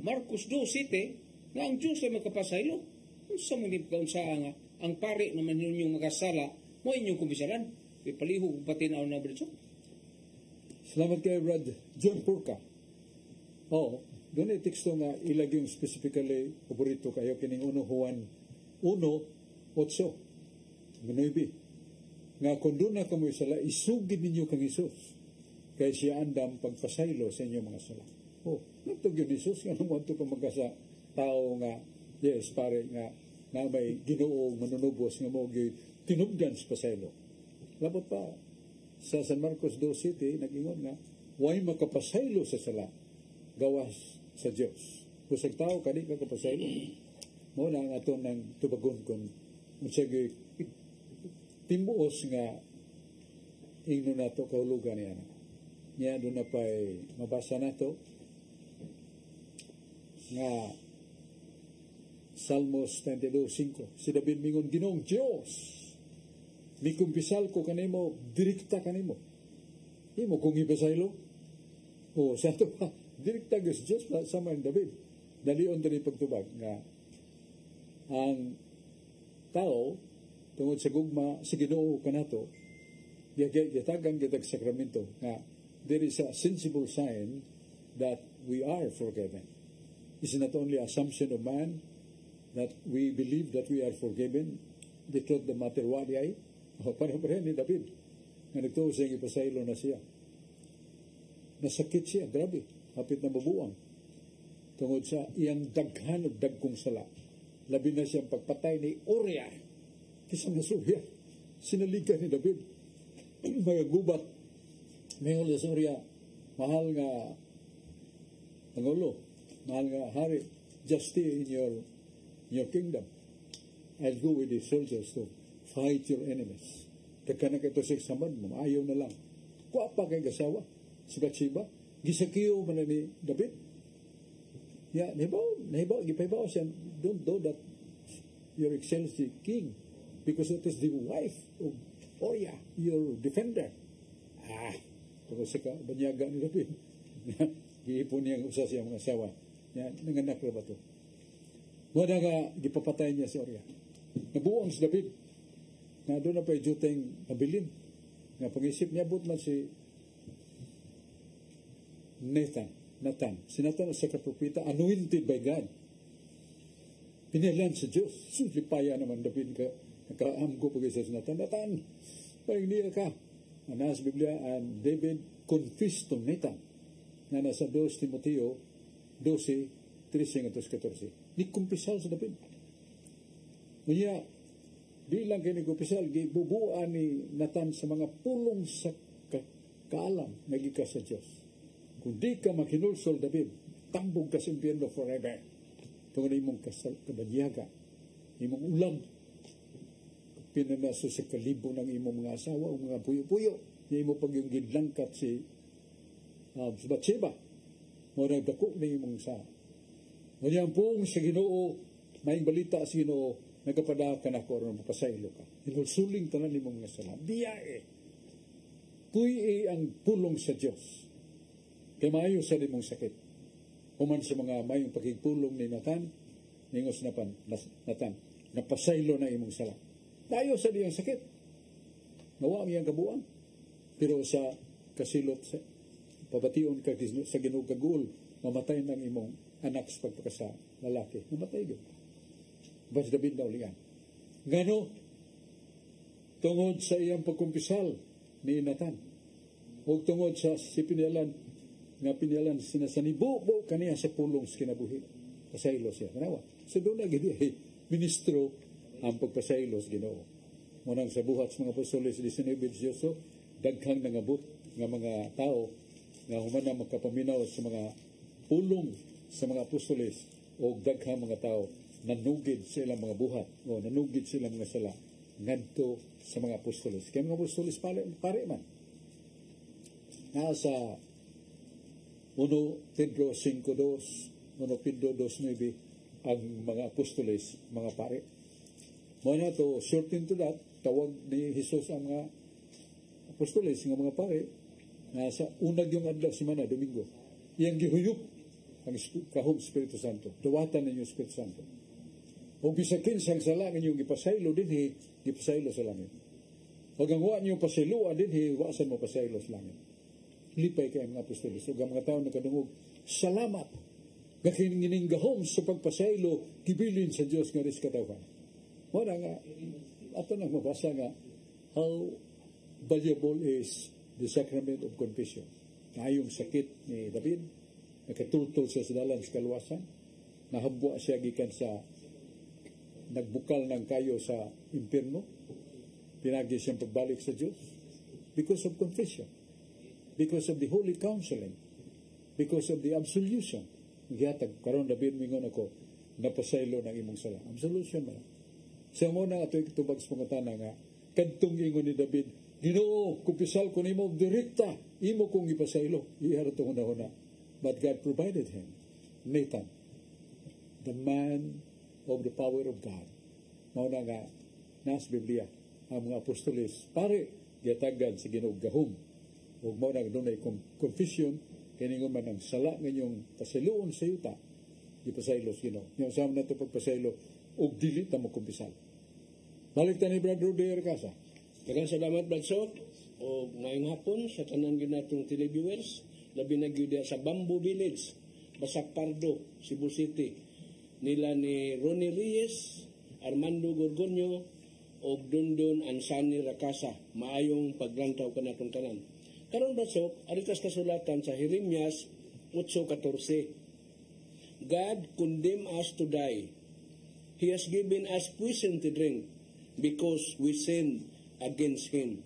Marcos 2:7, nga ang Diyos ay magkapasaylo. Kung sa mga kaunsaan nga, ang pare naman ninyong makasala, mo inyong kumisalan. Ipalihog patinaw na Bradchok. Salamat kayo, Brad. John Purka. Doon ay teksto nga ilag yung specifically paborito kayo kining 1 Juan 1:8. Manoybi. Nga kung doon na kamoy sala, isugid ninyo kang Isus. Kaya siya andam pagpasaylo sa inyong mga sala. Nagtog yun Isus, nga naman ito kung magkasa tao nga, yes, pare nga, na may Ginoong manunubos nga mo tinugdan sa pasaylo. Labot pa, sa San Marcos 2:7, nag-ingon nga, huwag makapasaylo sa sala, gawas sa Diyos. Kung sa tao, kani ka kapasaylo. Muna ang ato ng tubagon kung sige, timuos nga ingno na ito kahulugan niya. Niya doon na pa'y mabasa na ito nga Salmos 22:5. Si David mingon, Ginoong Diyos, mi kumpisal ko kanimo, direkta kanimo. Di mo kung ipasaylo? Sa ito pa, direkta Diyos, sama ang David. Dalion tani pagtubag nga ang tao tungod sa gugma sa Ginoo kanato, gitagang gitag sakramento nga there is a sensible sign that we are forgiven. It's not only assumption of man that we believe that we are forgiven, the truth the matter what ay, para ni David, nga nagtuo siya ipasaylo na siya. Nasakit siya, grabe, hapit na mabuang. Tungod sa iyang daghan o dagkong sala. Labi na siyang pagpatay ni Uriah, kisang nasuya, sinaligan ni David. Mga gubat, mayroon sa Uriah, mahal nga Pangulo, mahal nga hari, just stay in your kingdom. I'll go with the soldiers to fight your enemies. Kaya na kayo sa samad mo, ayaw na lang. Kuha pa kay gasawa, si Bathsheba, gisakiyo man ni David. Nahibaw, gipaybaw siya, don't do that Your Excellency, King, because it is the wife of Oria, your defender. Tapos sa banyaga ni David, giipon niya ang usa siya mga asawa. Nanganak na ba ito? Wala nga, gipapatay niya si Oria. Nabuang si David. Na doon na pa juteng nabilin. Nga pag-isip niya, but man si Nathan. Si Nathan sa kapropita, anointed by God. Pinilan sa Diyos. Lipaya naman David ka. Nakaamgo pag-isa si Nathan. Nathan, pag niya ka. Nasa Biblia, and David confessed to Nathan. Na nasa 2 Timoteo 12:13-14. Ni kumpisal sa David. Niya, di lang kayo nag-kumpisal, gibubuan ni Nathan sa mga pulong sa kaalam na gikas sa Diyos. Kung di ka makinulsol, David, tambog ka sa impyerno forever. Ito na imong kabanyaga, imong ulam, pinanaso sa kalibo ng imong mga asawa o mga puyo-puyo, na imo pag yung gidlangkat si Bathsheba, mo nagdako na imong sa. Ngunyan pong sa Ginoo, may balita sa Ginoo, nagapada ka na ko, mapasaylo ka. Inulsuling tanan imong mga sala. Biyae. Puy ang pulong sa Diyos. Kaya maayo sa imong sakit. Human sa mga mayong pagigpulong ni Nathan, ningos na pan, Nathan, napasaylo na imong sala. Tayo sa diyang sakit. Nawa ang iyang kabuang. Pero sa kasilot, sa pabation ka sa Ginoo kagul, mamatay ng imong anak sa pagpakasa lalaki. Mamatay yun. Bas David na ulian. Ngano, tungod sa iyang pagkumpisal ni Nathan, o tungod sa si pinialan, nga pinialan sinasanibo kaniya sa pulong sa kinabuhi. Pasaylo siya. Kanawa. So doon na gini, ministro ang pagpasaylo sa Ginoo. Munang sa buhat sa mga apostoles 19:18, daghang nangabot nga mga tao nga humana magkapaminaw sa mga pulong sa mga apostoles o daghang mga tao nanugid sa ilang mga buhat o nanugid sa ilang mga sala ngadto sa mga apostoles. Kaya mga apostoles pare man. Nasa 1 Pedro 5:2, 1 Pedro 2:9 ang mga apostoles, mga pare. Muna to, short into that, tawag ni Jesus ang mga apostoles, nga mga pare, nasa unag yung adlaw simana, Domingo. Iyang gihuyop ang kahom Espiritu Santo. Dawatan ninyo Espiritu Santo. O bisakin sang sala ninyong ipasaylo din, ipasaylo sa langit. Pag ang wa niyo pasayloan din, wasan mo pasaylo sa langit. Lipay kayo mga apostoles. O mga tao nakadungog, salamat. Gakiningining gahom sa pagpasaylo, kibilin sa Diyos nga ris katawan. Wala nga, ato nang mabasa nga, how valuable is the sacrament of confession. Ngayong sakit ni David, nakatultol siya sa dalan sa kaluwasan, nahabwa siya gikan sa nagbukal ng kayo sa impyerno, pinagi siyang pagbalik sa Diyos because of confession, because of the holy counseling, because of the absolution. Gihatag, karon David, mingon ako, napasaylo ng imong sala. Absolution man. Siya mo na ito itubag sa mga tanang nga, kadtong ingon ni David, Ginoo, kumpisal ko nimo direkta, imo kong ipasaylo. Iharap itong una-una. But God provided him, Nathan, the man of the power of God. Mauna nga, nasa Biblia, ang mga apostoles, pare, giatagan sa Ginoo gahom. O mauna nga doon ay confession, kiningon man ang sala ngayong pasayloon sa yuta, ipasaylo sa Ginoo. Yung sama na ito pagpasaylo, o dili na magkumpisal. Balik ta ni Brad Rudy Arcasa. Daghang salamat, Brad Sok. O ngayong hapon, sa tanan yun natong televiewers, labi na yun sa Bamboo Village, Basak Pardo, Cebu City. Nila ni Ronnie Reyes, Armando Gorgonio, o Dundon Ansani Rakasa. Maayong paglantaw ka natong tanan. Karon, Brad Sok, aritas kasulatan sa Jeremias 8:14. God condemned us to die. He has given us poison to drink because we sinned against Him.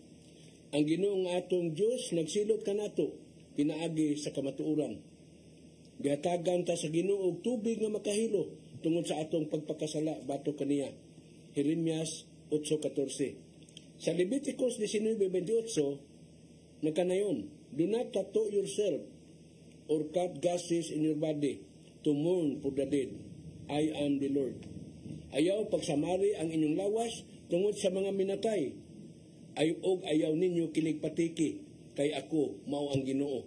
Ang Ginoong atong Diyos, nagsilot ka nato, pinaagi sa kamatuuran. Gihatagan ta sa Ginoo og tubig nga makahilo tungod sa atong pagpakasala bato kaniya. Jeremias 8:14. Sa Leviticus 19:28, nagkanayon, do not tattoo yourself or cut gashes in your body to mourn for the dead. I am the Lord. Ayaw pagsamari ang inyong lawas tungod sa mga minatay. Ayaw ninyo kiligpatiki kay ako mao ang Ginoo.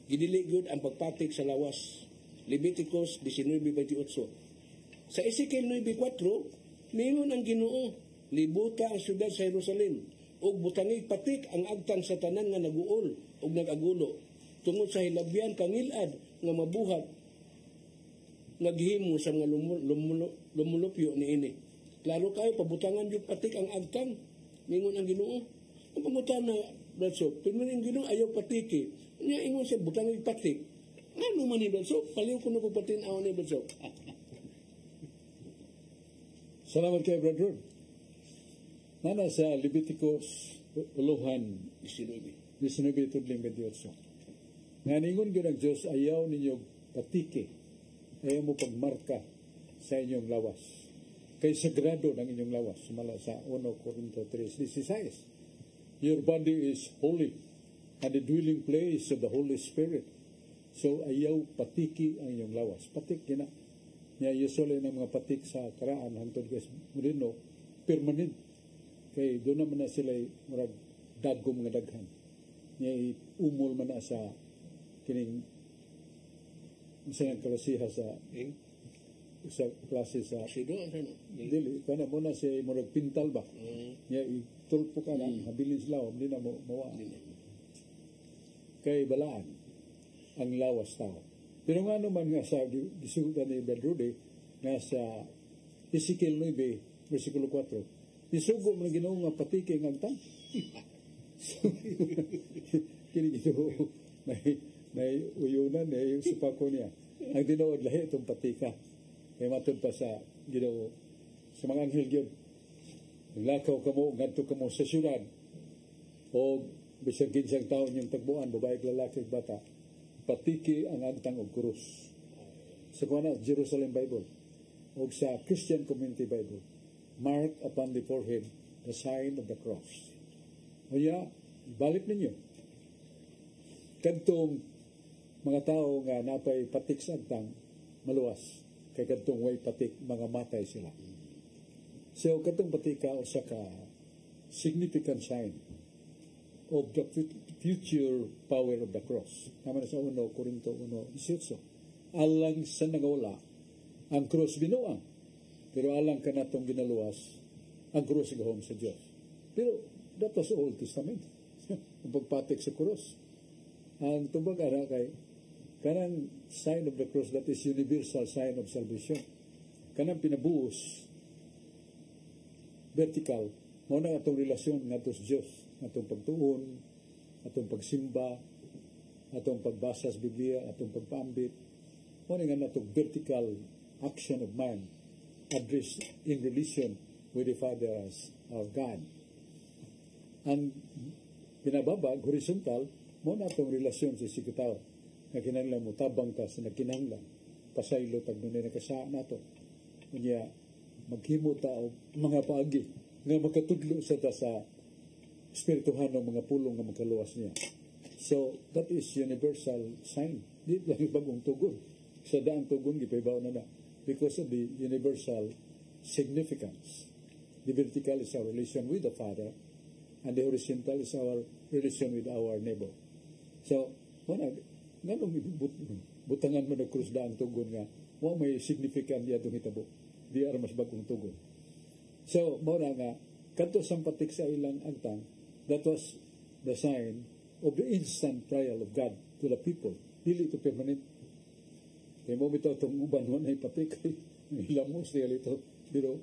Gidili gud ang pagpatik sa lawas. Leviticus 19:28. Sa Ezekiel 9:4, mingon ang Ginoo, libuta ang syudad sa Jerusalem ug butangig patik ang agtang sa tanan nga naguol ug nagagulo tungod sa hilabyan kangilad nga mabuhat naghimo sa mga lumulupyo niini. Klaro kayo pabutangan jud patik ang agtang, mingon ang Ginoo. Ang pangutana Bradshaw, pero ang Ginoo ayaw patiki. Nya ingon siya butangig patik. Ano man ni Bradshaw? Paliw ko na po patinaw ni Bradshaw. Salamat kay Brad Rod. Nana sa Leviticus 19:28. Nga ningon gyud ang Dios, ayaw ninyo patiki, ayaw mo pagmarka sa inyong lawas. Kay sagrado ng inyong lawas. Sumala sa 1 Corinto 3:16. Your body is holy and the dwelling place of the Holy Spirit. So ayaw patiki ang inyong lawas. Patik gina. Nya usually ng mga patik sa karaan hangtod kay Moreno permanent. Kay doon naman na sila murag dagom nga daghan. Nya umol man na sa kining sa klasiha sa klase sa dili kana mo na si murag pintal ba. Nya tulpo ka na habilin sila hindi na mo mawa. Kay balaan ang lawas tao. Pero nga naman nga sa gisudan ni Brad Rudy nga sa Ezekiel 9 versikulo 4, isugo man Ginoo nga patiki ang agtang. Kini Ginoo may uyunan yung sipako niya. Ang tinuod lahi itong patika. Kaya matod pa sa Ginoo sa mga anghel yun. Naglakaw kamo, ngadto kamo sa syudad. O bisag ginsang taon yung tagbuan, babae, lalaki, bata. Patiki ang agtang og krus. Sa kuwana Jerusalem Bible o sa Christian Community Bible, mark upon the forehead the sign of the cross. O balik ninyo. Kadtong mga tao nga napay patik sa agtang, maluwas. Kay kadtong way patik, mga matay sila. So kadtong patika o sa ka significant sign of the future power of the cross. Naman sa 1 Corinto 1:18. Alang sa nagawala, ang cross binuang. Pero alang ka natong ginaluwas, ang cross gahom sa Diyos. Pero that was Old Testament. Ang pagpatik sa cross. Ang tubag ara kay kanang sign of the cross, that is universal sign of salvation. Kanang pinabuos vertical, mo na atong relasyon ngadto sa Dios, atong pagtuon, atong pagsimba, atong pagbasa sa Biblia, atong pagpaambit, mo nga natong vertical action of man addressed in relation with the Father as our God. Ang pinababag, horizontal, mo na atong relasyon sa sikitaw na kinahanglan mo tabang ka sa nagkinahanglan pasaylo tag dunay nakasa nato. Unya maghimo ta og mga paagi nga makatudlo sa ta sa espirituhan ng mga pulong nga makaluwas niya. So that is universal sign. Di lang bagong tugon. Sa daang tugon gipaybaw na because of the universal significance. The vertical is our relation with the Father and the horizontal is our relation with our neighbor. So, nanong butangan mo na krus daang tugon nga wa may significant diya itong hitabo. Di ara mas bagong tugon. So, mora nga, kadto sampatik sa ilang agtang, that was the sign of the instant trial of God to the people. Dili ito permanent. Kaya mo bitaw itong uban mo na ipatik. Ilamos niya ito. Pero,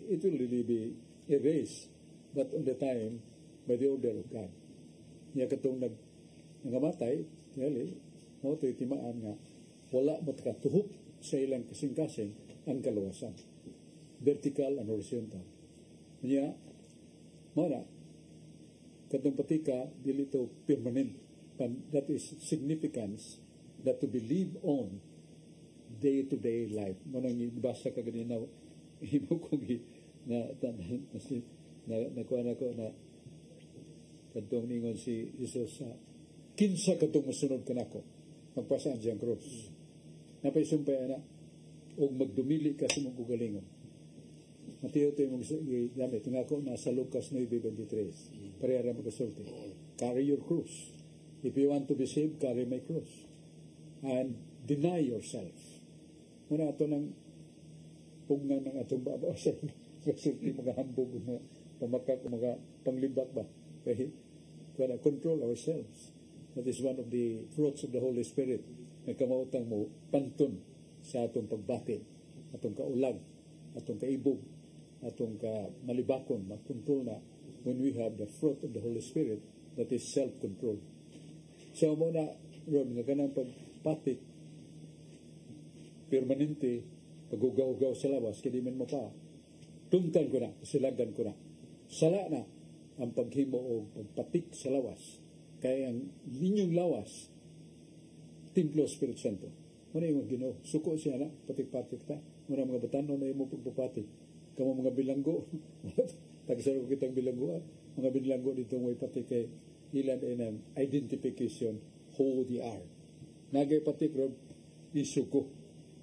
it will really be erased. But on the time, by the order of God. Niya katong nangamatay, kaya mo ito itimaan nga, wala mo takatuhop sa ilang kasing-kasing ang kaluwasan. Vertical and horizontal. Niya, mo na, katong patika, dili ito permanent. That is significance that to believe on day-to-day life. Mo nang ibasa ka ganina, imo kong nakuha na ko na katong ningon si Jesus sa kinsa katong musunod ka nako magpasaan siyang cross napay sumpay na og magdumili ka sa mong kugalingon Mateo ito yung gamit. Nga ko nasa Lucas 9:23. Pareha na magkasulti. Carry your cross. If you want to be saved, carry my cross. And deny yourself. Muna ito ng pugnan ng atong babaw sa kasulti, mga hambog, mga pamakak, mga panglibak ba. Kaya control ourselves. That is one of the fruits of the Holy Spirit na kamautang mo pantun sa atong pagbati, atong kaulag, atong kaibog, atong malibakon, mag-control na when we have the fruit of the Holy Spirit, that is self-control. So muna, Ron, nga ganang pagpatik, permanente, pagugaw-gaw sa lawas, kaya di man mo pa, tungtan ko na, silagan ko na. Sala na ang paghimo o pagpatik sa lawas. Kaya ang inyong lawas, Templo Spirit Santo. Muna yung Ginoo, suko siya na, patik-patik ta. Muna mga batanon na yung pagpapatik. Kamo mga bilanggo, tagsaro ko kitang bilanggo, mga bilanggo dito may patik kay ilan ay ng identification who they are. Nagay patik ron, isuko,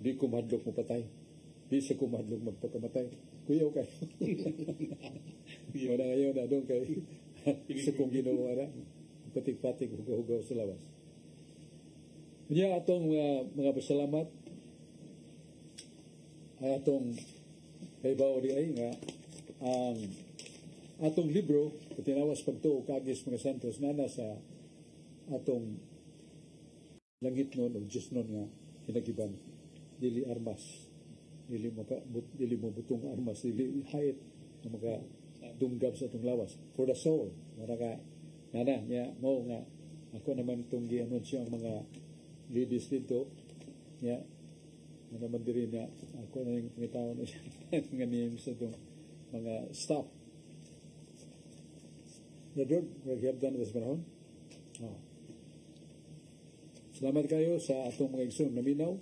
di ko madlok mo patay. Di sa ko madlok magpakamatay. Kuyaw kayo. Wala ngayon na doon kay sa kong ginawa na, patik-patik, hugaw-hugaw sa lawas. Kanya atong mga pasalamat, atong kaibaw di ay nga, ang atong libro, tinawas pagtuo kagis mga santos, na sa atong langit nun, o Diyos nun nga, hinagiban, dili armas, dili mo butong armas, dili hait, na mga dunggab sa atong lawas. For the soul, mga nana, niya, mo nga, ako naman itong gi-anunsyo ang mga ladies dito, niya, naman diri na ako na yung pangitaw na siya nga names sa itong mga staff. Na Lord, we have done this panahon. Salamat kayo sa atong mga igsoon na minaw.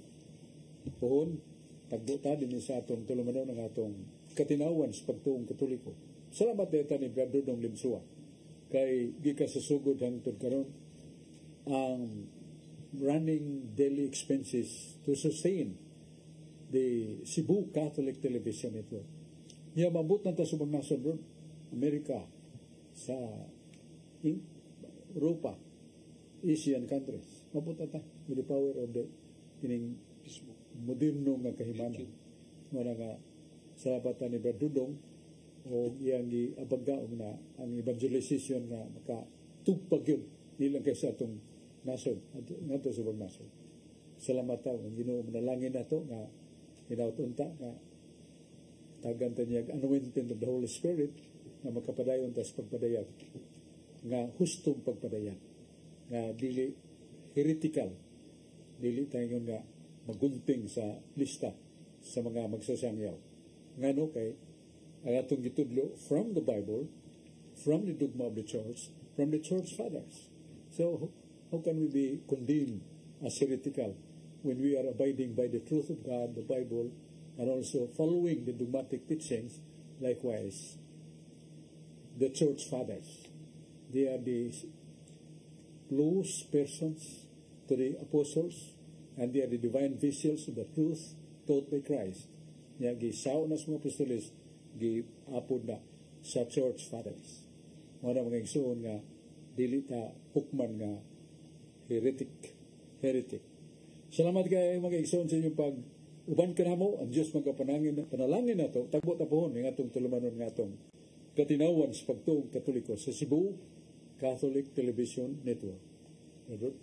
Puhon, tagbuta din sa atong tulumanaw ng atong katinawan sa pagtuong Katoliko. Salamat dito ni Brother Dong Limsua. Kay di ka sasugod hangtod karon ang running daily expenses to sustain the Cebu Catholic Television Network. Niya mabut na ta sa mga nason ron, Amerika, sa Europa, Asian countries. Mabut na ta with the power of the kining moderno nga kahimanan. Muna nga sarapatan ni Brad Dudong o iyang giabagaog na ang evangelization nga makatugpag yun nilang kay sa atong nasod nga to sa bang nasod. Salamat tayo ang Ginoo manalangin nato nga hinautunta nga tagan ta niya anointing of the Holy Spirit nga makapadayon ta sa pagpadayag nga hustong pagpadayag nga dili heretical, dili tayo nga magunting sa lista sa mga magsasangyaw. Ngano kay ang atong gitudlo from the Bible, from the dogma of the church, from the church fathers. So, how can we be condemned as heretical when we are abiding by the truth of God, the Bible, and also following the dogmatic teachings? Likewise, the church fathers, they are the close persons to the apostles, and they are the divine vessels of the truth taught by Christ. Nga gisaw na sa mga apostoles, giapod na sa church fathers. Mga mga igsoon nga dili ta hukman nga heretic. Salamat kayo mga igsoon sa inyong pag-uban ka na mo, ang Diyos panalangin na to, tagbot na pohon ng atong tulumanon ng atong katinawan sa pagtuong Katoliko sa Cebu Catholic Television Network. Okay.